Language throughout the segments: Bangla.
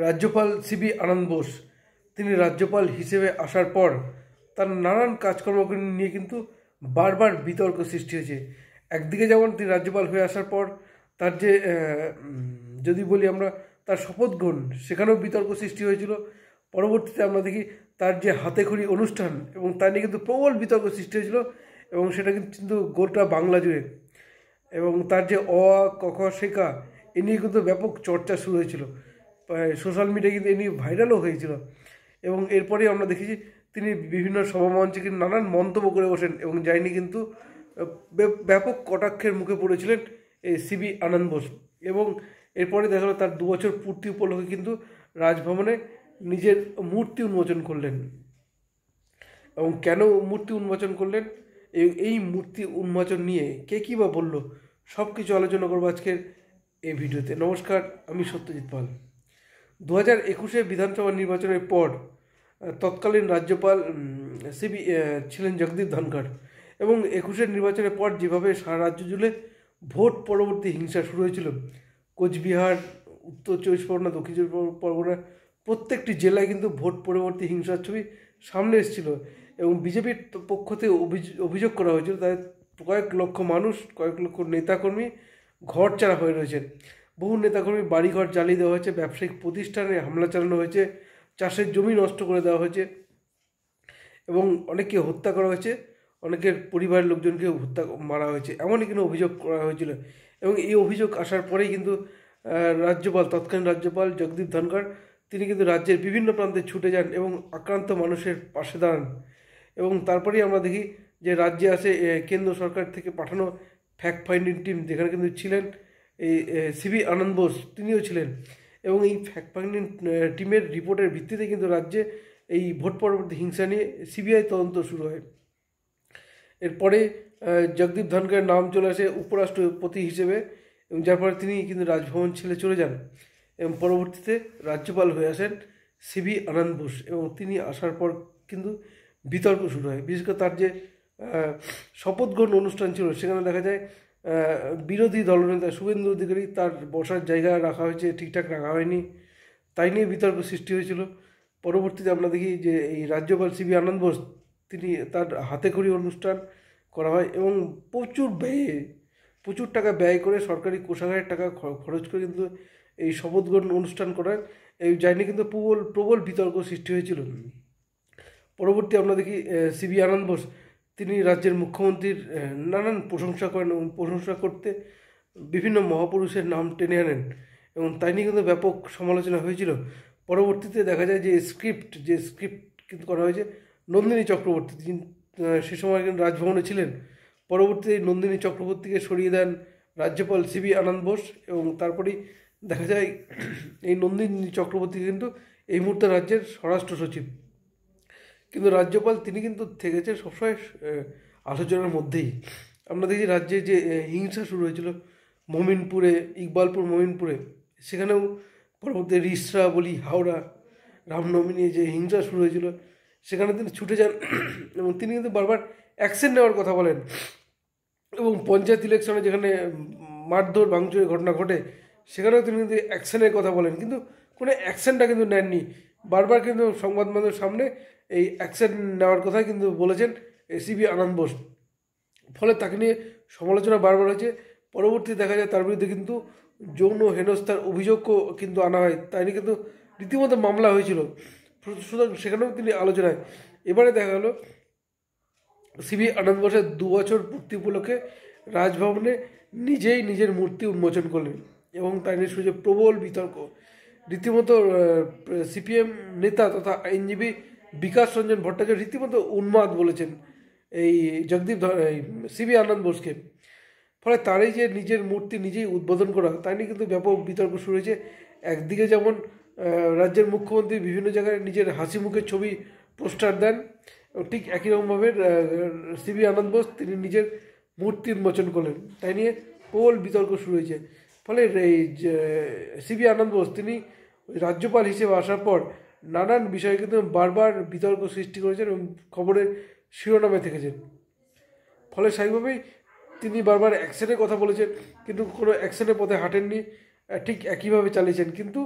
রাজ্যপাল সিবি আনন্দ বোস তিনি রাজ্যপাল হিসেবে আসার পর তার নানান কাজকর্ম নিয়ে কিন্তু বারবার বিতর্ক সৃষ্টি হয়েছে। একদিকে যেমন তিনি রাজ্যপাল হয়ে আসার পর তার যে যদি বলি আমরা তার শপথ গ্রহণ, সেখানেও বিতর্ক সৃষ্টি হয়েছিল। পরবর্তীতে আমরা দেখি তার যে হাতেখড়ি অনুষ্ঠান এবং তা নিয়ে কিন্তু প্রবল বিতর্ক সৃষ্টি হয়েছিল, এবং সেটা কিন্তু গোটা বাংলা জুড়ে। এবং তার যে অ আ ক খ শেখা এ নিয়ে কিন্তু ব্যাপক চর্চা শুরু হয়েছিল, সোশ্যাল মিডিয়ায় কিন্তু এ নিয়ে ভাইরালও হয়েছিল। এবং এরপরেই আমরা দেখেছি তিনি বিভিন্ন সভামঞ্চে কিন্তু নানান মন্তব্য করে বসেন, এবং যাইনি কিন্তু ব্যাপক কটাক্ষের মুখে পড়েছিলেন এই সিবি আনন্দ বোস। এবং এরপরে দেখা গেল তার 2 বছর পূর্তি উপলক্ষে কিন্তু রাজভবনে নিজের মূর্তি উন্মোচন করলেন। এবং কেন মূর্তি উন্মোচন করলেন, এই মূর্তি উন্মোচন নিয়ে কে কী বা বললো, সব কিছু আলোচনা করবো আজকের এই ভিডিওতে। নমস্কার, আমি সত্যজিৎ পাল। 2021 বিধানসভা নির্বাচনের পর তৎকালীন রাজ্যপাল সিবি ছিলেন জগদীপ ধনখড়, এবং 21 নির্বাচনের পর যেভাবে সারা রাজ্য জুড়ে ভোট পরবর্তী হিংসা শুরু হয়েছিল, কোচবিহার, উত্তর 24 পরগনা, দক্ষিণ 24 পরগনা প্রত্যেকটি জেলায় কিন্তু ভোট পরবর্তী হিংসার ছবি সামনে এসেছিল। এবং বিজেপির পক্ষ থেকে অভিযোগ করা হয়েছিল তাদের কয়েক লক্ষ মানুষ, কয়েক লক্ষ নেতাকর্মী ঘরছাড়া হয়ে রয়েছেন। বহু নেতাকর্মী বাড়িঘর জ্বালিয়ে দেওয়া হয়েছে, ব্যবসায়িক প্রতিষ্ঠানে হামলা চালানো হয়েছে, চাষের জমি নষ্ট করে দেওয়া হয়েছে, এবং অনেককে হত্যা করা হয়েছে, অনেকের পরিবারের লোকজনকে মারা হয়েছে, এমনই কিন্তু অভিযোগ করা হয়েছিল। এবং এই অভিযোগ আসার পরেই কিন্তু তৎকালীন রাজ্যপাল জগদীপ ধনখড় তিনি কিন্তু রাজ্যের বিভিন্ন প্রান্তে ছুটে যান এবং আক্রান্ত মানুষের পাশে দাঁড়ান। এবং তারপরেই আমরা দেখি যে রাজ্যে আসে কেন্দ্র সরকার থেকে পাঠানো ফ্যাক্ট ফাইন্ডিং টিম, যেখানে কিন্তু ছিলেন এই সিবি আনন্দ বোস, তিনিও ছিলেন। এবং এই ফ্যাক্ট ফাইন্ডিং টিমের রিপোর্টের ভিত্তিতে কিন্তু রাজ্যে এই ভোট পরবর্তী হিংসা নিয়ে সিবিআই তদন্ত শুরু হয়। এরপরে জগদীপ ধনখড়ের নাম চলে আসে উপরাষ্ট্রপতি হিসেবে, এবং যার ফলে তিনি কিন্তু রাজভবন ছেড়ে চলে যান, এবং পরবর্তীতে রাজ্যপাল হয়ে আসেন সিবি আনন্দ বোস। এবং তিনি আসার পর কিন্তু বিতর্ক শুরু হয়, বিশেষ করে তার যে শপথ গ্রহণ অনুষ্ঠান ছিল, সেখানে দেখা যায় বিরোধী দলনেতা শুভেন্দু অধিকারী তার বসার জায়গা রাখা হয়েছে, ঠিকঠাক রাখা হয়নি, তাই নিয়ে বিতর্ক সৃষ্টি হয়েছিল। পরবর্তীতে আমরা দেখি যে এই রাজ্যপাল সিবি আনন্দ বোস তিনি তার হাতেখড়ি অনুষ্ঠান করা হয়, এবং প্রচুর টাকা ব্যয় করে সরকারি কোষাগারের টাকা খরচ করে কিন্তু এই শপথ গ্রহণ অনুষ্ঠান করায় এই যায়নি কিন্তু প্রবল বিতর্ক সৃষ্টি হয়েছিল। পরবর্তী আমরা দেখি সিবি আনন্দ বোস তিনি রাজ্যের মুখ্যমন্ত্রীর নানান প্রশংসা করেন, এবং প্রশংসা করতে বিভিন্ন মহাপুরুষের নাম টেনে আনেন, এবং তাই নিয়ে কিন্তু ব্যাপক সমালোচনা হয়েছিল। পরবর্তীতে দেখা যায় যে স্ক্রিপ্ট কিন্তু করা হয়েছে নন্দিনী চক্রবর্তী, সে সময় কিন্তু রাজভবনে ছিলেন। পরবর্তীতে নন্দিনী চক্রবর্তীকে সরিয়ে দেন রাজ্যপাল সিবি আনন্দ বোস, এবং তারপরেই দেখা যায় এই নন্দিনী চক্রবর্তী কিন্তু এই মুহূর্তে রাজ্যের স্বরাষ্ট্র সচিব। কিন্তু রাজ্যপাল তিনি কিন্তু থেকেছেন সবসময় আলোচনার মধ্যেই। আমরা দেখি রাজ্যে যে হিংসা শুরু হয়েছিল মমিনপুরে, ইকবালপুর মমিনপুরে, সেখানেও পরবর্তী রিসরা বলি হাওড়া রামনবমী নিয়ে যে হিংসা শুরু হয়েছিল, সেখানে তিনি ছুটে যান, এবং তিনি কিন্তু বারবার অ্যাকশন নেওয়ার কথা বলেন। এবং পঞ্চায়েত ইলেকশনে যেখানে মারধর ভাঙচুরের ঘটনা ঘটে, সেখানেও তিনি কিন্তু অ্যাকশনের কথা বলেন, কিন্তু কোনো অ্যাকশনটা কিন্তু নেননি। বারবার কিন্তু সংবাদ মাধ্যমের সামনে এই অ্যাকশন নেওয়ার কথাই কিন্তু বলেছেন সিবি আনন্দ বোস, ফলে তাকে নিয়ে সমালোচনা বারবার হয়েছে। পরবর্তীতে দেখা যায় তার বিরুদ্ধে কিন্তু যৌন হেনস্থার অভিযোগও কিন্তু আনা হয়, তাই নিয়ে কিন্তু রীতিমতো মামলা হয়েছিল, সুতরাং সেখানেও তিনি আলোচনায়। এবারে দেখা গেল সিবি আনন্দ বোসের 2 বছর পূর্তি উপলক্ষে রাজভবনে নিজেই নিজের মূর্তি উন্মোচন করলেন, এবং তাই নিয়ে শুরু প্রবল বিতর্ক। রীতিমতো সিপিএম নেতা তথা আইনজীবী বিকাশ রঞ্জন ভট্টাচার্য রীতিমতো উন্মাদ বলেছেন এই সিবি আনন্দ বোসকে। ফলে তারই যে নিজের মূর্তি নিজেই উদ্বোধন করা, তাই নিয়ে কিন্তু ব্যাপক বিতর্ক শুরু হয়েছে। একদিকে যেমন রাজ্যের মুখ্যমন্ত্রী বিভিন্ন জায়গায় নিজের হাসি মুখের ছবি পোস্টার দেন, ঠিক একই রকমভাবে সিবি আনন্দ বোস তিনি নিজের মূর্তি উন্মোচন করলেন, তাই নিয়ে প্রবল বিতর্ক শুরু হয়েছে। ফলে এই সিবি আনন্দ বোস তিনি রাজ্যপাল হিসেবে আসার পর নানান বিষয়ে কিন্তু বারবার বিতর্ক সৃষ্টি করেছেন এবং খবরের শিরোনামে থেকেছেন। ফলে স্বাভাবিকভাবেই তিনি বারবার অ্যাকশনের কথা বলেছেন, কিন্তু কোনো অ্যাকশনের পথে হাঁটেননি, ঠিক একইভাবে চালিয়েছেন। কিন্তু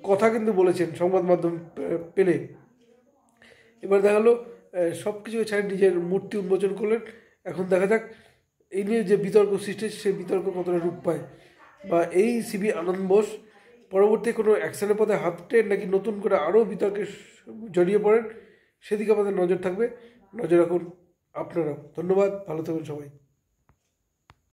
কথা কিন্তু বলেছেন সংবাদ মাধ্যম পেলে। এবার দেখা গেলো সব কিছু ছাড়িয়ে নিজের মূর্তি উন্মোচন করলেন। এখন দেখা যাক এই নিয়ে যে বিতর্ক সৃষ্টি হচ্ছে সেই বিতর্ক কতটা রূপ পায়, বা এই সিবি আনন্দ বোস পরবর্তী কোনো অ্যাকশনের পথে হাঁটেন নাকি নতুন করে আরও বিতর্কে জড়িয়ে পড়েন, সেদিকে আমাদের নজর থাকবে। নজর রাখুন আপনারাও। ধন্যবাদ, ভালো থাকবেন সবাই।